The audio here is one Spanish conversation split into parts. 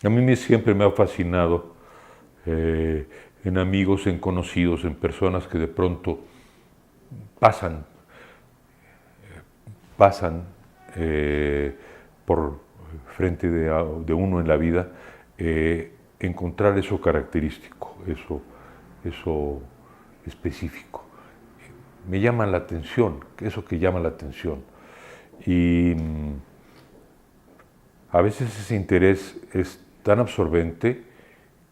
A mí siempre me ha fascinado en amigos, en conocidos, en personas que de pronto pasan, pasan por frente de uno en la vida, encontrar eso característico, eso específico. Me llama la atención, eso que llama la atención. Y a veces ese interés es tan absorbente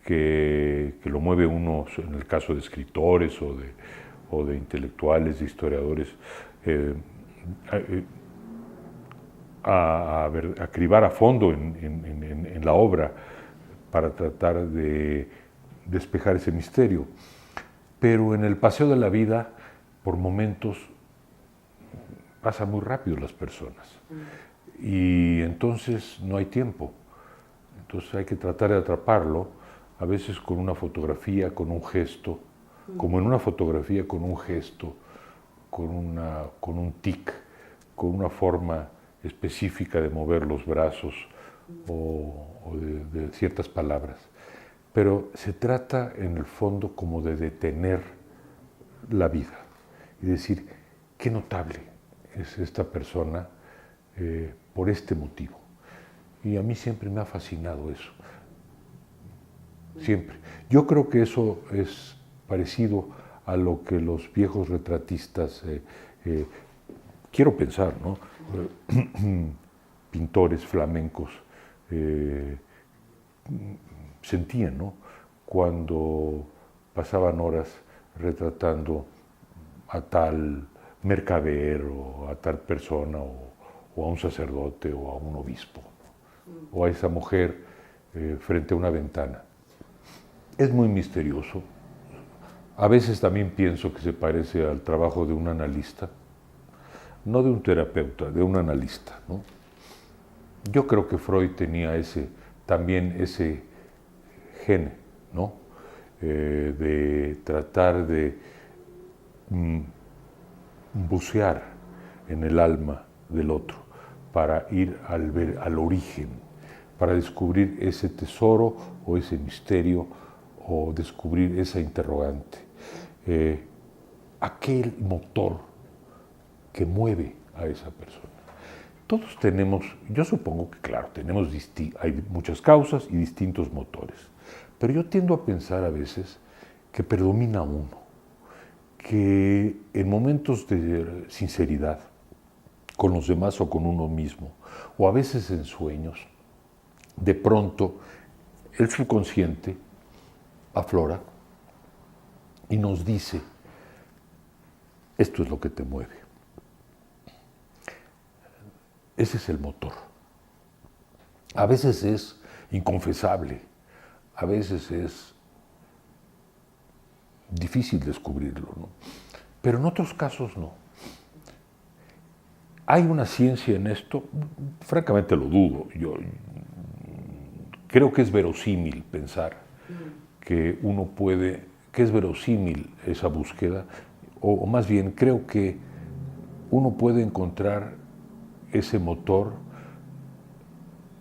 que lo mueve uno, en el caso de escritores o de intelectuales, de historiadores, eh, a cribar a fondo en la obra para tratar de despejar ese misterio. Pero en el paseo de la vida, por momentos, pasa muy rápido las personas. Y entonces no hay tiempo. Entonces hay que tratar de atraparlo, a veces con una fotografía, con un gesto, como en una fotografía con un gesto, con un tic, con una forma específica de mover los brazos o de ciertas palabras. Pero se trata en el fondo como de detener la vida y decir, qué notable es esta persona por este motivo. Y a mí siempre me ha fascinado eso. Siempre. Yo creo que eso es parecido a lo que los viejos retratistas, quiero pensar, ¿no? Pintores flamencos sentían, ¿no? Cuando pasaban horas retratando a tal mercader o a tal persona o a un sacerdote o a un obispo, ¿no? O a esa mujer frente a una ventana. Es muy misterioso. A veces también pienso que se parece al trabajo de un analista, no de un terapeuta, de un analista, ¿no? Yo creo que Freud tenía también ese gen, ¿no? De tratar de bucear en el alma del otro para ir al origen, para descubrir ese tesoro o ese misterio o descubrir esa interrogante, aquel motor que mueve a esa persona. Todos tenemos, yo supongo que claro, hay muchas causas y distintos motores, pero yo tiendo a pensar a veces que predomina uno, que en momentos de sinceridad, con los demás o con uno mismo, o a veces en sueños, de pronto el subconsciente aflora y nos dice, esto es lo que te mueve. Ese es el motor. A veces es inconfesable, a veces es difícil descubrirlo, ¿no? Pero en otros casos no. ¿Hay una ciencia en esto? Francamente lo dudo. Yo creo que es verosímil pensar que que es verosímil esa búsqueda, o más bien creo que uno puede encontrar ese motor,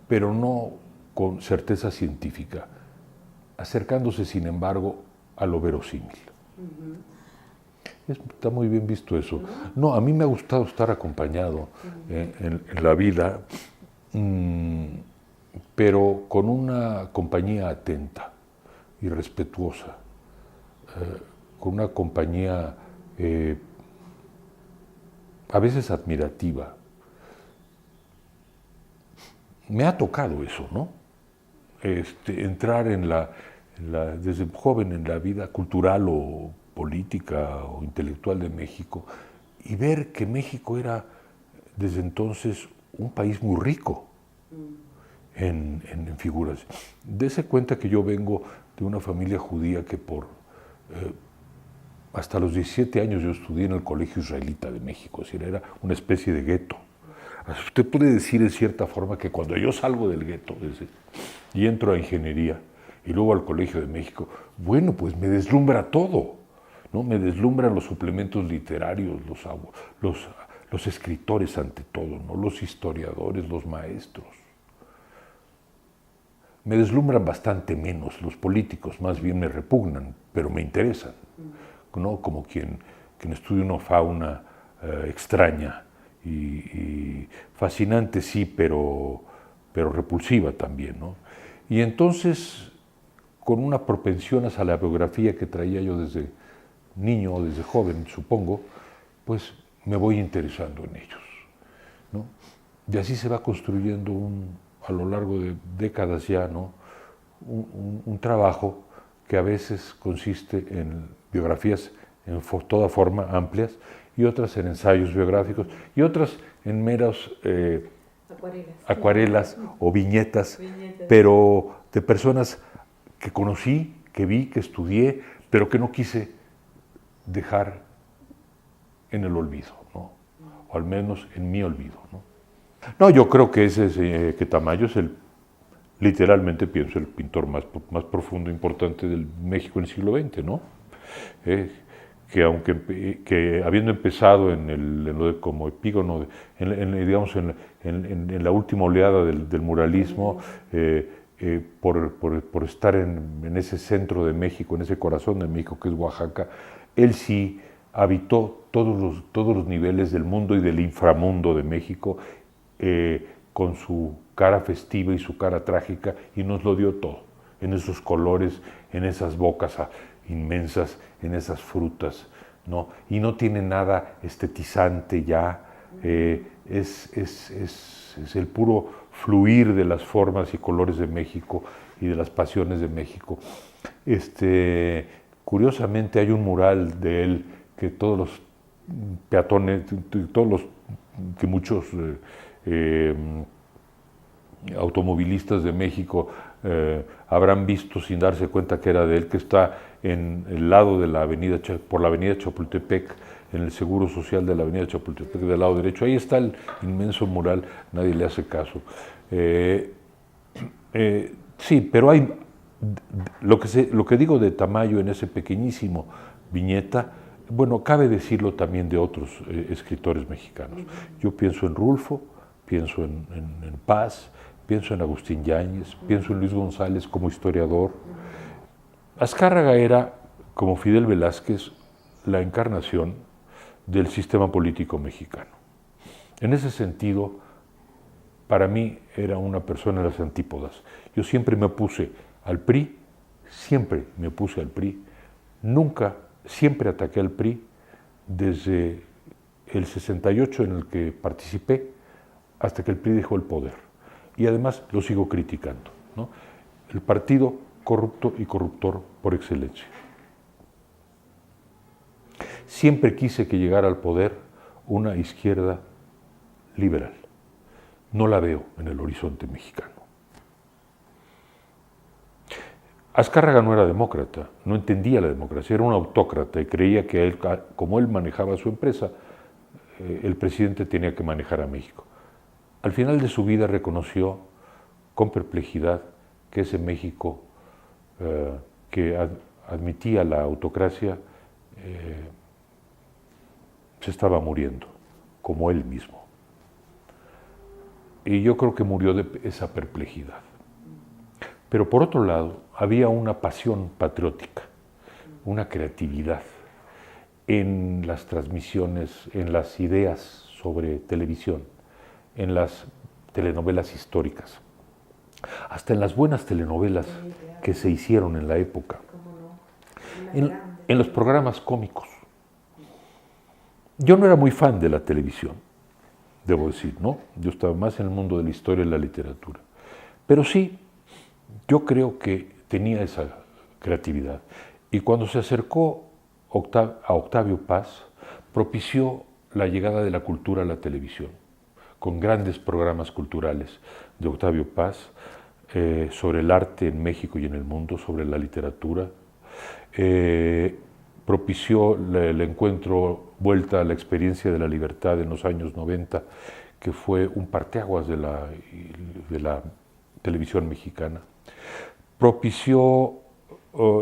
pero no con certeza científica, acercándose sin embargo a lo verosímil. Está muy bien visto eso. No, a mí me ha gustado estar acompañado en la vida, pero con una compañía atenta y respetuosa, con una compañía a veces admirativa. Me ha tocado eso, ¿no? Entrar desde joven en la vida cultural o política o intelectual de México y ver que México era desde entonces un país muy rico en figuras. Dese cuenta que yo vengo de una familia judía que hasta los 17 años yo estudié en el Colegio Israelita de México, es decir, era una especie de gueto. Usted puede decir en cierta forma que cuando yo salgo del gueto y entro a ingeniería y luego al Colegio de México, bueno, pues me deslumbra todo, ¿no? Me deslumbran los suplementos literarios, los escritores ante todo, ¿no? Los historiadores, los maestros. me deslumbran bastante menos. Los políticos más bien me repugnan, pero me interesan, ¿no? Como quien estudia una fauna extraña y fascinante, sí, pero repulsiva también, ¿no? Y entonces, con una propensión hacia la biografía que traía yo desde niño o desde joven, supongo, pues me voy interesando en ellos, ¿no? Y así se va construyendo a lo largo de décadas ya, ¿no? un trabajo que a veces consiste en biografías en toda forma amplias y otras en ensayos biográficos y otras en meras acuarelas o viñetas, pero de personas que conocí, que vi, que estudié, pero que no quise dejar en el olvido, ¿no? O al menos en mi olvido, ¿no? No, yo creo que que Tamayo es literalmente pienso, el pintor más profundo e importante del México en el siglo XX, ¿no? Que habiendo empezado como epígono, digamos, en la última oleada del muralismo, por estar en ese centro de México, en ese corazón de México que es Oaxaca, él sí habitó todos los niveles del mundo y del inframundo de México, con su cara festiva y su cara trágica, y nos lo dio todo, en esos colores, en esas bocas inmensas, en esas frutas, ¿no? Y no tiene nada estetizante ya, es el puro fluir de las formas y colores de México y de las pasiones de México. Curiosamente hay un mural de él que todos los peatones, que muchos automovilistas de México habrán visto sin darse cuenta que era de él, que está en el lado de por la avenida Chapultepec, en el Seguro Social de la avenida Chapultepec, del lado derecho. Ahí está el inmenso mural, nadie le hace caso. Sí, pero hay lo que digo de Tamayo en ese pequeñísimo viñeta. Bueno, cabe decirlo también de otros escritores mexicanos. Yo pienso en Rulfo, pienso en Paz, pienso en Agustín Yáñez, pienso en Luis González como historiador. Azcárraga era, como Fidel Velázquez, la encarnación del sistema político mexicano. En ese sentido, para mí era una persona de las antípodas. Yo siempre me opuse al PRI, siempre ataqué al PRI desde el 68 en el que participé hasta que el PRI dejó el poder. Y además lo sigo criticando, ¿no? El partido corrupto y corruptor por excelencia. Siempre quise que llegara al poder una izquierda liberal. No la veo en el horizonte mexicano. Azcárraga no era demócrata, no entendía la democracia, era un autócrata y creía que como él manejaba su empresa, el presidente tenía que manejar a México. Al final de su vida reconoció con perplejidad que ese México que admitía la autocracia se estaba muriendo, como él mismo. Y yo creo que murió de esa perplejidad. Pero por otro lado, había una pasión patriótica, una creatividad en las transmisiones, en las ideas sobre televisión, en las telenovelas históricas, hasta en las buenas telenovelas que se hicieron en la época, en los programas cómicos. Yo no era muy fan de la televisión, debo decir, ¿no? Yo estaba más en el mundo de la historia y la literatura. Pero sí, yo creo que tenía esa creatividad. Y cuando se acercó a Octavio Paz, propició la llegada de la cultura a la televisión, con grandes programas culturales de Octavio Paz, sobre el arte en México y en el mundo, sobre la literatura. Propició el encuentro, vuelta a la experiencia de la libertad en los años 90, que fue un parteaguas de la televisión mexicana. Propició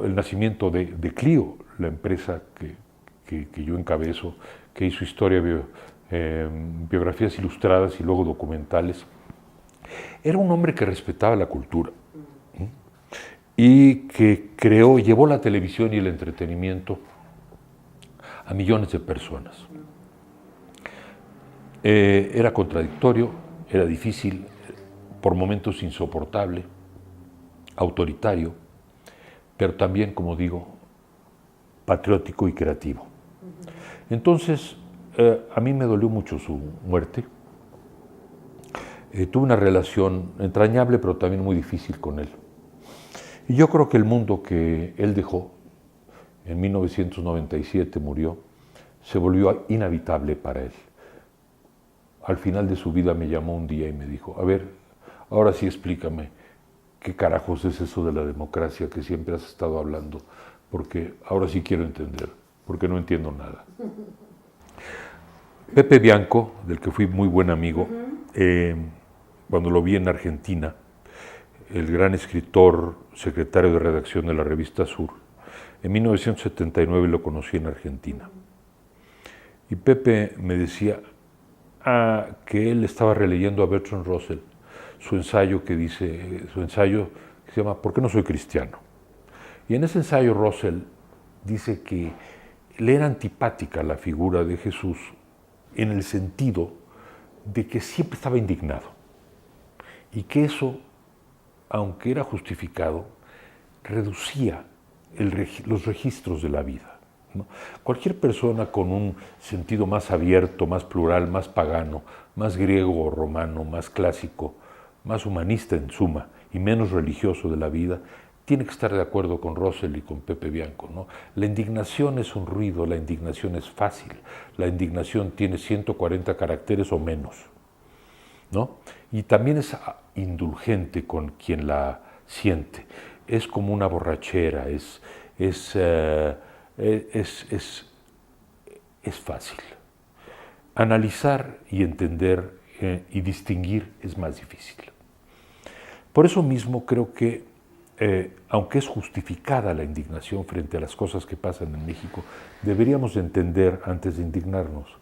el nacimiento de Clio, la empresa que yo encabezo, que hizo biografías ilustradas y luego documentales. Era un hombre que respetaba la cultura, y que llevó la televisión y el entretenimiento a millones de personas. Era contradictorio, era difícil, por momentos insoportable, autoritario, pero también, como digo, patriótico y creativo. Entonces, a mí me dolió mucho su muerte. Tuve una relación entrañable, pero también muy difícil con él. Y yo creo que el mundo que él dejó, en 1997 murió, se volvió inhabitable para él. Al final de su vida me llamó un día y me dijo, a ver, ahora sí explícame, ¿qué carajos es eso de la democracia que siempre has estado hablando? Porque ahora sí quiero entender, porque no entiendo nada. Pepe Bianco, del que fui muy buen amigo, cuando lo vi en Argentina, el gran escritor, secretario de redacción de la revista Sur, en 1979 lo conocí en Argentina. Y Pepe me decía que él estaba releyendo a Bertrand Russell, su ensayo que se llama ¿Por qué no soy cristiano? Y en ese ensayo Russell dice que le era antipática la figura de Jesús en el sentido de que siempre estaba indignado y que eso, aunque era justificado, reducía los registros de la vida, ¿no? Cualquier persona con un sentido más abierto, más plural, más pagano, más griego o romano, más clásico, más humanista en suma y menos religioso de la vida, tiene que estar de acuerdo con Russell y con Pepe Bianco, ¿no? La indignación es un ruido, la indignación es fácil, la indignación tiene 140 caracteres o menos, ¿no? Y también es indulgente con quien la siente, es como una borrachera, es fácil. Analizar y entender y distinguir es más difícil. Por eso mismo creo que aunque es justificada la indignación frente a las cosas que pasan en México, deberíamos entender antes de indignarnos.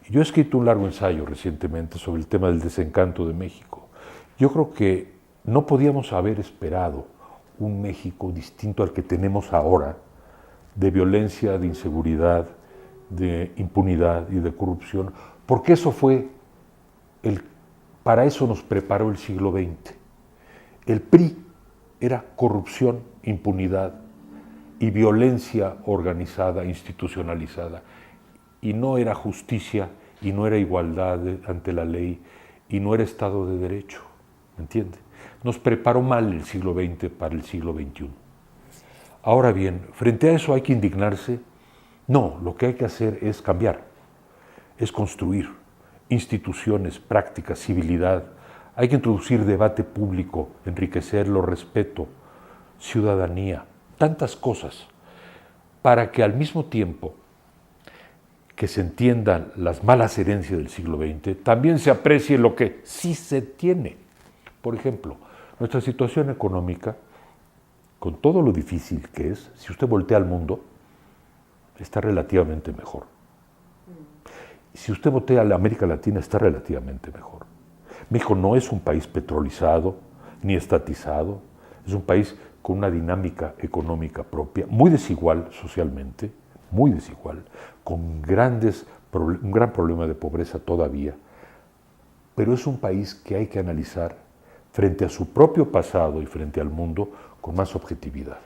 Yo he escrito un largo ensayo recientemente sobre el tema del desencanto de México. Yo creo que no podíamos haber esperado un México distinto al que tenemos ahora, de violencia, de inseguridad, de impunidad y de corrupción, porque para eso nos preparó el siglo XX. El PRI era corrupción, impunidad y violencia organizada, institucionalizada. Y no era justicia, y no era igualdad ante la ley, y no era Estado de Derecho. ¿Me entiende? Nos preparó mal el siglo XX para el siglo XXI. Ahora bien, frente a eso hay que indignarse. No, lo que hay que hacer es cambiar, es construir instituciones, prácticas, civilidad. Hay que introducir debate público, enriquecerlo, respeto, ciudadanía, tantas cosas, para que al mismo tiempo que se entiendan las malas herencias del siglo XX, también se aprecie lo que sí se tiene. Por ejemplo, nuestra situación económica, con todo lo difícil que es, si usted voltea al mundo, está relativamente mejor. Si usted voltea a la América Latina, está relativamente mejor. México no es un país petrolizado ni estatizado, es un país con una dinámica económica propia, muy desigual socialmente, muy desigual, con un gran problema de pobreza todavía, pero es un país que hay que analizar frente a su propio pasado y frente al mundo con más objetividad.